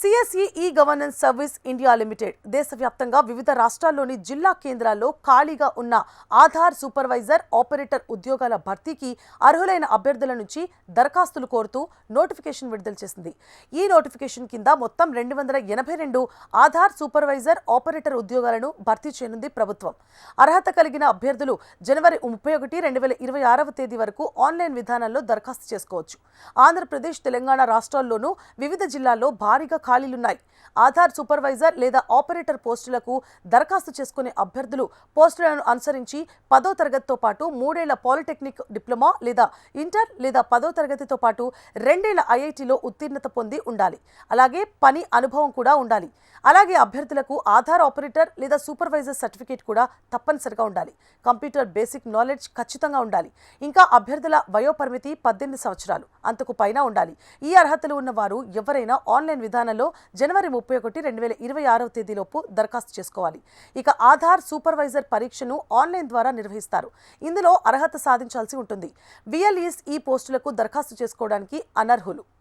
CSE ఈ-గవర్నెన్స్ service India limited దేశవ్యాప్తంగా వివిధ రాష్ట్రాల్లోని జిల్లా కేంద్రాల్లో ఖాళీగా ఉన్న ఆధార్ సూపర్వైజర్ ఆపరేటర్ ఉద్యోగాల భర్తీకి అర్హులైన అభ్యర్థుల నుంచి దరఖాస్తులు కోరుతూ నోటిఫికేషన్ విడుదల చేసింది. ఈ నోటిఫికేషన్ కింద మొత్తం 282 ఆధార్ సూపర్వైజర్ ఆపరేటర్ ఉద్యోగాలను భర్తీ చేయనుంది ప్రభుత్వం. అర్హత కలిగిన అభ్యర్థులు జనవరి 31, 2026వ తేదీ వరకు ఆన్లైన్ విధానంలో దరఖాస్తు చేసుకోవచ్చు. ఆంధ్రప్రదేశ్, తెలంగాణ రాష్ట్రాల్లోనూ వివిధ జిల్లాల్లో భారీగా ఖాళీలున్నాయి. ఆధార్ సూపర్వైజర్ లేదా ఆపరేటర్ పోస్టులకు దరఖాస్తు చేసుకునే అభ్యర్థులు పోస్టులను అనుసరించి 10వ తరగతితో పాటు 3 ఏళ్ల పాలిటెక్నిక్ డిప్లొమా లేదా ఇంటర్ లేదా 10వ తరగతితో పాటు 2 ఏళ్ల ఐఐటిలో ఉత్తీర్ణత పొంది ఉండాలి. అలాగే పని అనుభవం కూడా ఉండాలి. అలాగే అభ్యర్థులకు ఆధార్ ఆపరేటర్ లేదా సూపర్వైజర్ సర్టిఫికేట్ కూడా తప్పనిసరిగా ఉండాలి. కంప్యూటర్ బేసిక్ నాలెడ్జ్ ఖచ్చితంగా ఉండాలి. ఇంకా అభ్యర్థుల వయోపరిమితి 18 సంవత్సరాలు అంతకు పైన ఉండాలి. ఈ అర్హతలు ఉన్నవారు ఎవరైనా ఆన్లైన్ విధానంలో జనవరి 31, 2026వ తేదీలోపు దరఖాస్తు చేసుకోవాలి. ఇక ఆధార్ సూపర్వైజర్ పరీక్షను ఆన్లైన్ ద్వారా నిర్వహిస్తారు. ఇందులో అర్హత సాధించాల్సి ఉంటుంది. విఎల్ఈస్ ఈ పోస్టులకు దరఖాస్తు చేసుకోవడానికి అనర్హులు.